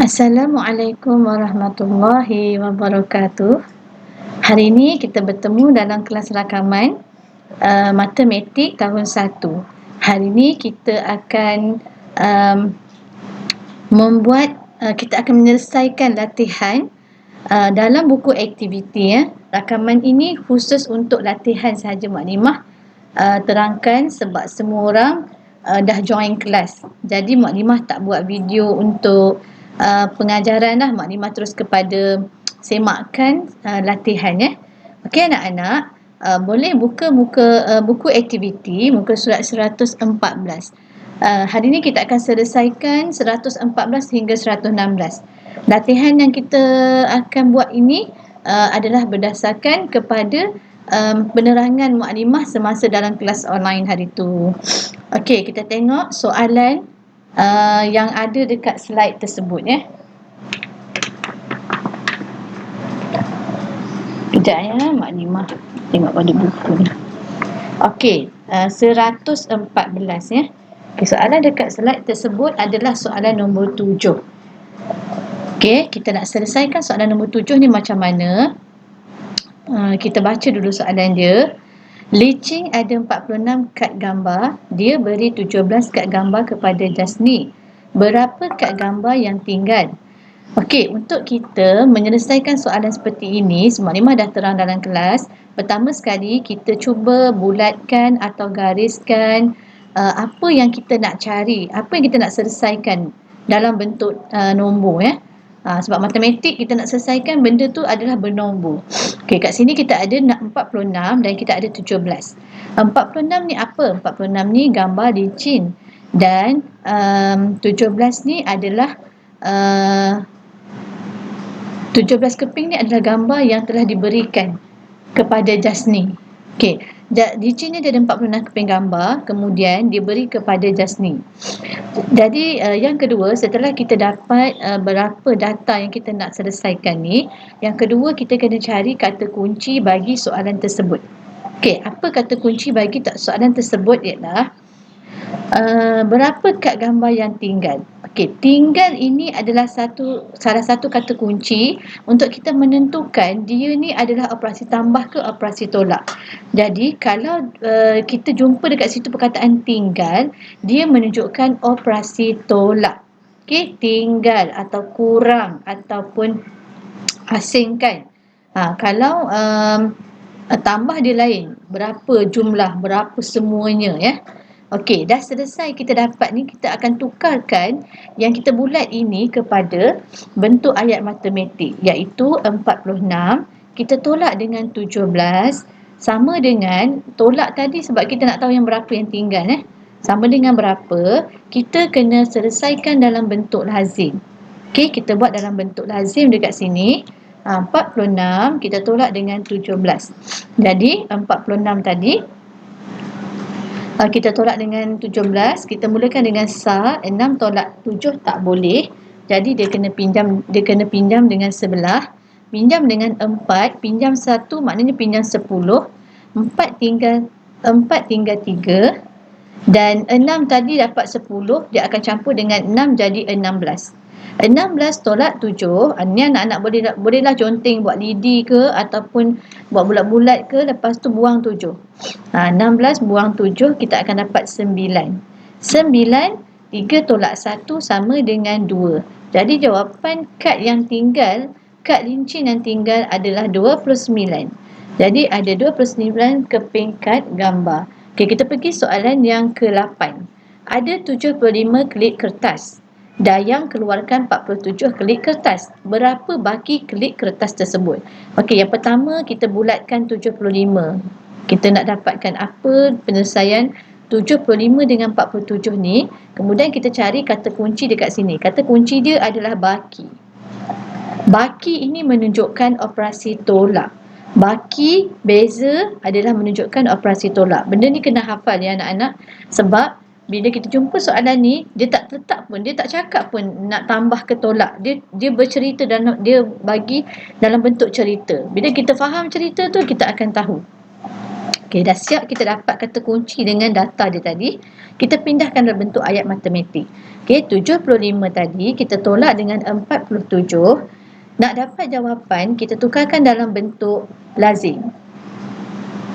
Assalamualaikum warahmatullahi wabarakatuh. Hari ini kita bertemu dalam kelas rakaman matematik tahun 1. Hari ini kita akan kita akan menyelesaikan latihan dalam buku aktiviti ya. Rakaman ini khusus untuk latihan sahaja Maklimah terangkan sebab semua orang dah join kelas. Jadi Maklimah tak buat video untuk pengajaran lah. Maklimah terus kepada semakkan latihan ya. Okey anak-anak, boleh buka buku aktiviti muka surat 114. Hari ini kita akan selesaikan 114 hingga 116. Latihan yang kita akan buat ini adalah berdasarkan kepada penerangan Maklimah semasa dalam kelas online hari itu. Okey, kita tengok soalan yang ada dekat slide tersebut ya. Sekejap ya, Maklimah tengok pada buku ni. Okey, 114 ya. Okay, soalan dekat slide tersebut adalah soalan nombor 7. Okey, kita nak selesaikan soalan nombor 7 ni macam mana? Kita baca dulu soalan dia. Li Ching ada 46 kad gambar. Dia beri 17 kad gambar kepada Jasni. Berapa kad gambar yang tinggal? Okey, untuk kita menyelesaikan soalan seperti ini, Maklimah dah terang dalam kelas. Pertama sekali, kita cuba bulatkan atau gariskan apa yang kita nak cari, apa yang kita nak selesaikan dalam bentuk nombor ya. Sebab matematik kita nak selesaikan benda tu adalah bernombor. Okey, kat sini kita ada 46 dan kita ada 17. 46 ni apa? 46 ni gambar licin dan 17 ni adalah 17 keping ni adalah gambar yang telah diberikan kepada Jasni. Okey, licin ni dia ada 46 keping gambar, kemudian diberi kepada Jasni. Jadi yang kedua, setelah kita dapat berapa data yang kita nak selesaikan ni, yang kedua kita kena cari kata kunci bagi soalan tersebut. Okey, apa kata kunci bagi soalan tersebut ialah berapa kad gambar yang tinggal. Okey, tinggal ini adalah salah satu kata kunci untuk kita menentukan dia ni adalah operasi tambah ke operasi tolak. Jadi kalau kita jumpa dekat situ perkataan tinggal, dia menunjukkan operasi tolak. Okey, tinggal atau kurang ataupun asingkan. Kalau tambah dia lain, berapa jumlah, berapa semuanya ya. Okey, dah selesai kita dapat ni, kita akan tukarkan yang kita bulat ini kepada bentuk ayat matematik, iaitu 46 kita tolak dengan 17 sama dengan tolak tadi sebab kita nak tahu yang berapa yang tinggal sama dengan berapa, kita kena selesaikan dalam bentuk lazim. Okey, kita buat dalam bentuk lazim dekat sini. 46 kita tolak dengan 17. Jadi 46 tadi kita tolak dengan 17, kita mulakan dengan sa, 6 tolak 7 tak boleh. Jadi dia kena pinjam dengan sebelah. Pinjam dengan 4, pinjam 1 maknanya pinjam 10. 4 tinggal 3 dan 6 tadi dapat 10, dia akan campur dengan 6 jadi 16. 16 tolak 7, ni anak-anak bolehlah conteng buat lidi ke ataupun buat bulat-bulat ke, lepas tu buang 7. 16 buang 7, kita akan dapat 9. 9, 3 tolak 1 sama dengan 2. Jadi jawapan kad yang tinggal, kad lincin yang tinggal adalah 29. Jadi ada 29 keping kad gambar. Okay, kita pergi soalan yang ke-8. Ada 75 klik kertas. Dayang keluarkan 47 klik kertas. Berapa baki klik kertas tersebut? Okey, yang pertama kita bulatkan 75. Kita nak dapatkan apa penyelesaian 75 dengan 47 ni. Kemudian kita cari kata kunci dekat sini. Kata kunci dia adalah baki. Baki ini menunjukkan operasi tolak. Baki beza adalah menunjukkan operasi tolak. Benda ni kena hafal ya anak-anak. Sebab bila kita jumpa soalan ni, dia tak letak pun, dia tak cakap pun nak tambah ke tolak. Dia bercerita dan dia bagi dalam bentuk cerita. Bila kita faham cerita tu, kita akan tahu. Okey, dah siap kita dapat kata kunci dengan data dia tadi. Kita pindahkan dalam bentuk ayat matematik. Okey, 75 tadi kita tolak dengan 47. Nak dapat jawapan, kita tukarkan dalam bentuk lazim.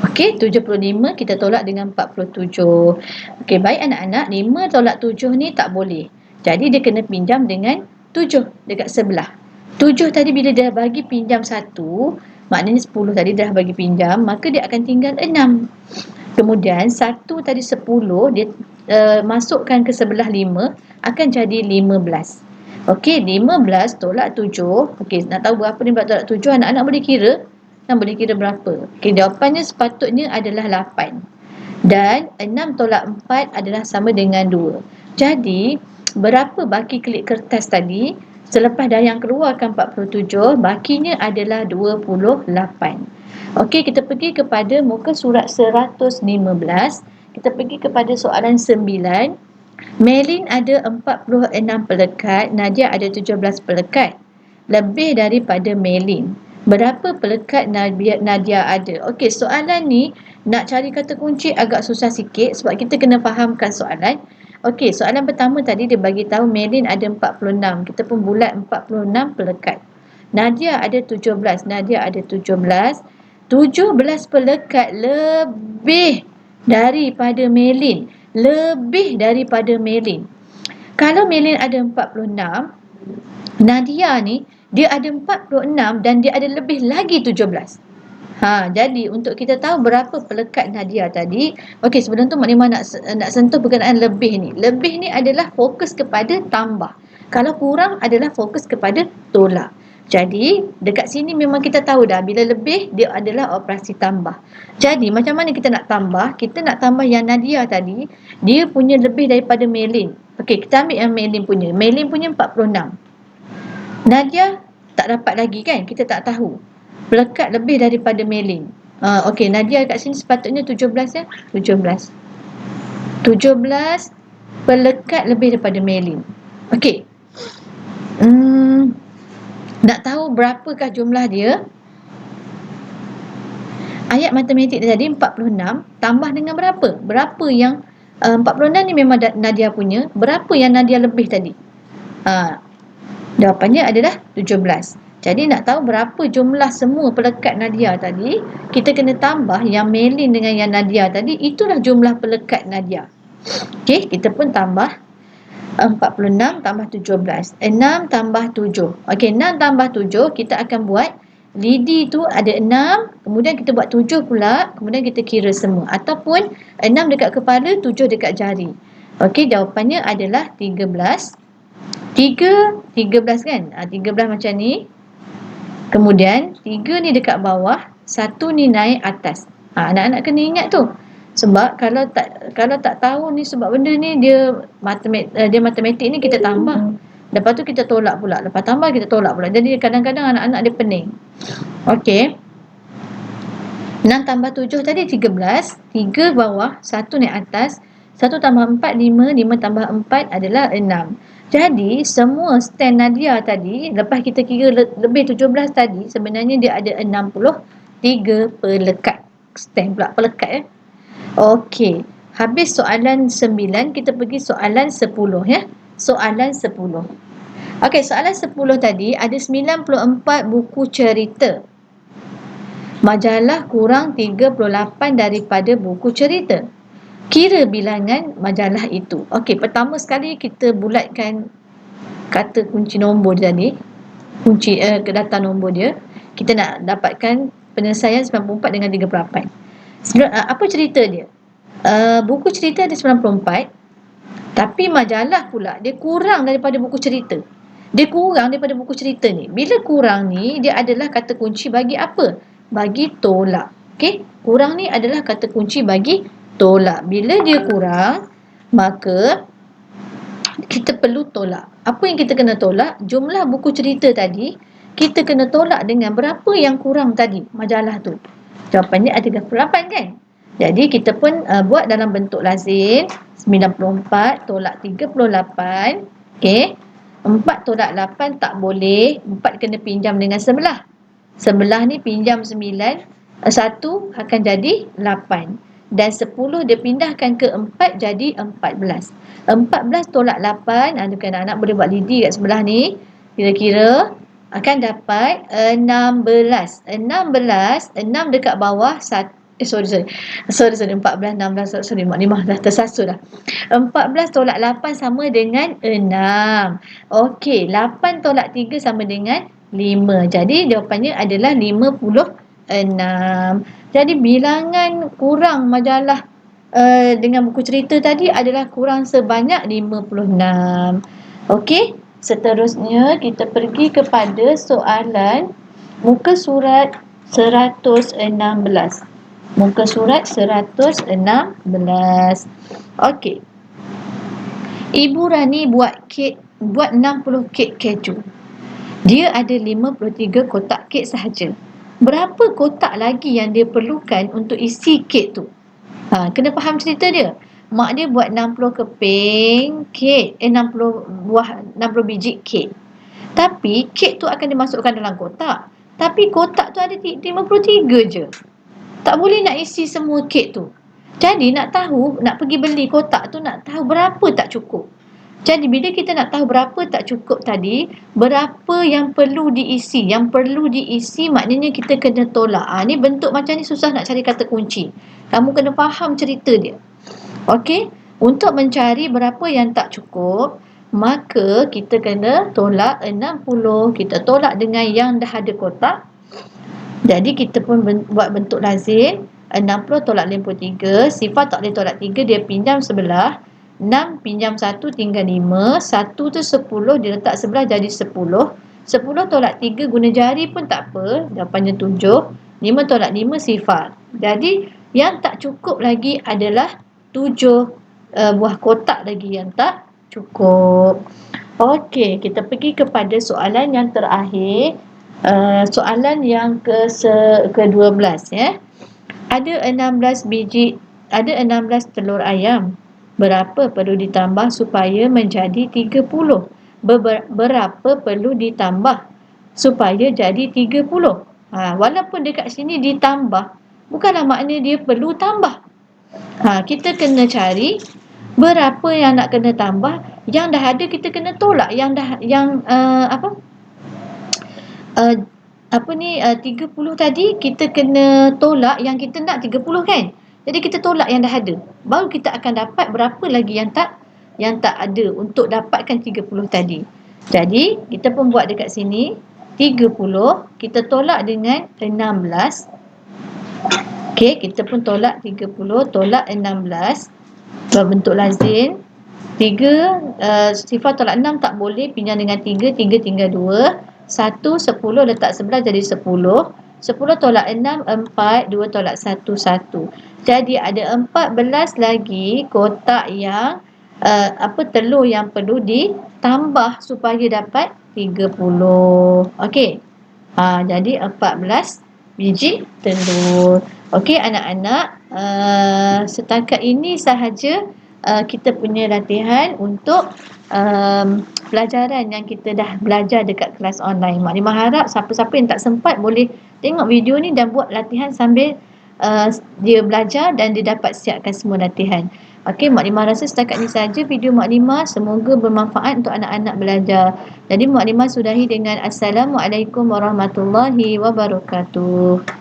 Okey, 75 kita tolak dengan 47. Okey, baik anak-anak, 5 tolak 7 ni tak boleh. Jadi dia kena pinjam dengan 7 dekat sebelah. 7 tadi bila dia bagi pinjam 1, maknanya 10 tadi dah bagi pinjam, maka dia akan tinggal 6. Kemudian 1 tadi 10 dia masukkan ke sebelah 5 akan jadi 15. Okey, 15 tolak 7. Okey, nak tahu berapa ni tolak 7, anak-anak boleh kira? Boleh kira berapa? Okey, jawapannya sepatutnya adalah 8. Dan 6 tolak 4 adalah sama dengan 2. Jadi, berapa baki kelip kertas tadi? Selepas dah yang keluarkan 47, bakinya adalah 28. Okey, kita pergi kepada muka surat 115. Kita pergi kepada soalan 9. Melin ada 46 pelekat, Nadia ada 17 pelekat. Lebih daripada Melin. Berapa pelekat Nadia ada? Okey, soalan ni nak cari kata kunci agak susah sikit sebab kita kena fahamkan soalan. Okey, soalan pertama tadi dia bagi tahu Melin ada 46. Kita pun bulat 46 pelekat. Nadia ada 17. Nadia ada 17. 17 pelekat lebih daripada Melin. Lebih daripada Melin. Kalau Melin ada 46, Nadia ni dia ada 46 dan dia ada lebih lagi 17. Jadi untuk kita tahu berapa pelekat Nadia tadi, okey, sebelum tu Mak Nimah nak sentuh berkenaan lebih ni. Lebih ni adalah fokus kepada tambah. Kalau kurang adalah fokus kepada tolak. Jadi dekat sini memang kita tahu dah bila lebih dia adalah operasi tambah. Jadi macam mana kita nak tambah? Kita nak tambah yang Nadia tadi, dia punya lebih daripada Melin. Okey, kita ambil yang Melin punya. Melin punya 46. Nadia tak dapat lagi kan? Kita tak tahu. Pelekat lebih daripada Melin. Okey, Nadia kat sini sepatutnya 17 ya? 17. 17 pelekat lebih daripada Melin. Okey. Nak tahu berapakah jumlah dia? Ayat matematik tadi 46 tambah dengan berapa? Berapa yang 46 ni memang Nadia punya. Berapa yang Nadia lebih tadi? Jawapannya adalah 17. Jadi nak tahu berapa jumlah semua pelekat Nadia tadi, kita kena tambah yang Melin dengan yang Nadia tadi, itulah jumlah pelekat Nadia. Okey, kita pun tambah 46 tambah 17. 6 tambah 7. Okey, 6 tambah 7 kita akan buat lidi tu ada 6, kemudian kita buat 7 pula, kemudian kita kira semua. Ataupun 6 dekat kepala, 7 dekat jari. Okey, jawapannya adalah 13. 13 kan? 13 macam ni. Kemudian 3 ni dekat bawah, 1 ni naik atas. Anak-anak kena ingat tu. Sebab kalau tak tahu ni sebab benda ni dia matematik ni kita tambah. Lepas tu kita tolak pula. Lepas tambah kita tolak pula. Jadi kadang-kadang anak-anak dia pening. Okey. 6 tambah 7 tadi 13. 3 bawah, 1 naik atas. 1 tambah 4, 5. 5 tambah 4 adalah 6. Jadi semua stand Nadia tadi, lepas kita kira lebih 17 tadi, sebenarnya dia ada 63 pelekat. Stand pula pelekat ya. Okey, habis soalan 9, kita pergi soalan 10 ya. Soalan 10. Okey, soalan 10 tadi ada 94 buku cerita. Majalah kurang 38 daripada buku cerita. Kira bilangan majalah itu. Okey, pertama sekali kita bulatkan kata kunci nombor dia tadi. Kunci data nombor dia. Kita nak dapatkan penyelesaian 94 dengan 38. Apa cerita dia? Buku cerita ada 94, tapi majalah pula dia kurang daripada buku cerita. Dia kurang daripada buku cerita ni. Bila kurang ni, dia adalah kata kunci bagi apa? Bagi tolak. Okey, kurang ni adalah kata kunci bagi tolak. Bila dia kurang, maka kita perlu tolak. Apa yang kita kena tolak? Jumlah buku cerita tadi, kita kena tolak dengan berapa yang kurang tadi, majalah tu. Jawapannya ada 38 kan? Jadi kita pun buat dalam bentuk lazim. 94 tolak 38. Okey. 4 tolak 8 tak boleh. 4 kena pinjam dengan sebelah. Sebelah ni pinjam 9. 1 akan jadi 8. Dan 10 dia pindahkan ke 4 jadi 14. 14 tolak 8, anak-anak boleh buat lidi kat sebelah ni. Kira-kira akan dapat 16. 16, 6 dekat bawah, 14, 16, sorry, Mak Nimah dah tersasul dah. 14 tolak 8 sama dengan 6. Okey, 8 tolak 3 sama dengan 5. Jadi jawapannya adalah 56. Jadi bilangan kurang majalah dengan buku cerita tadi adalah kurang sebanyak 56. Okey, seterusnya kita pergi kepada soalan muka surat 116. Muka surat 116. Okey. Ibu Rani buat 60 kek keju. Dia ada 53 kotak kek sahaja. Berapa kotak lagi yang dia perlukan untuk isi kek tu? Kena faham cerita dia. Mak dia buat 60 keping kek, 60 biji kek. Tapi kek tu akan dimasukkan dalam kotak. Tapi kotak tu ada 53 je. Tak boleh nak isi semua kek tu. Jadi nak pergi beli kotak tu, nak tahu berapa tak cukup. Jadi bila kita nak tahu berapa tak cukup tadi, berapa yang perlu diisi. Yang perlu diisi maknanya kita kena tolak. Ni bentuk macam ni susah nak cari kata kunci. Kamu kena faham cerita dia. Okey, untuk mencari berapa yang tak cukup, maka kita kena tolak 60. Kita tolak dengan yang dah ada kotak. Jadi kita pun buat bentuk lazim. 60 tolak 53. Sifar tak boleh tolak 3, dia pinjam sebelah. 6 pinjam 1 tinggal 5. 1 tu 10, dia letak sebelah jadi 10. 10 tolak 3 guna jari pun tak apa. Jawapannya 7. 5 tolak 5 sifar. Jadi yang tak cukup lagi adalah 7 buah kotak lagi yang tak cukup. Okey, kita pergi kepada soalan yang terakhir. Soalan yang ke-12 ya. Ada 16 telur ayam. Berapa perlu ditambah supaya menjadi 30? Berapa perlu ditambah supaya jadi 30? Walaupun dekat sini ditambah, bukanlah maknanya dia perlu tambah. Kita kena cari berapa yang nak kena tambah. Yang dah ada kita kena tolak. 30 tadi kita kena tolak yang kita nak 30 kan. Jadi kita tolak yang dah ada. Baru kita akan dapat berapa lagi yang tak ada untuk dapatkan 30 tadi. Jadi kita pun buat dekat sini 30 kita tolak dengan 16. Okey, kita pun tolak 30 tolak 16 berbentuk lazim. 3 sifar tolak 6 tak boleh, pinjam dengan 3 tinggal 2. 1, 10 letak sebelah jadi 10. 10 tolak 6, 4. 2 tolak 1, 1. Jadi ada 14 lagi kotak yang telur yang perlu ditambah supaya dapat 30. Okey. Jadi 14 biji telur. Okey anak-anak, setakat ini sahaja kita punya latihan untuk pelajaran yang kita dah belajar dekat kelas online. Mak Nimah harap siapa-siapa yang tak sempat boleh tengok video ni dan buat latihan sambil dia belajar dan dia dapat siapkan semua latihan. Okey, Mak Nimah rasa setakat ni saja video Mak Nimah. Semoga bermanfaat untuk anak-anak belajar. Jadi Mak Nimah sudahi dengan Assalamualaikum warahmatullahi wabarakatuh.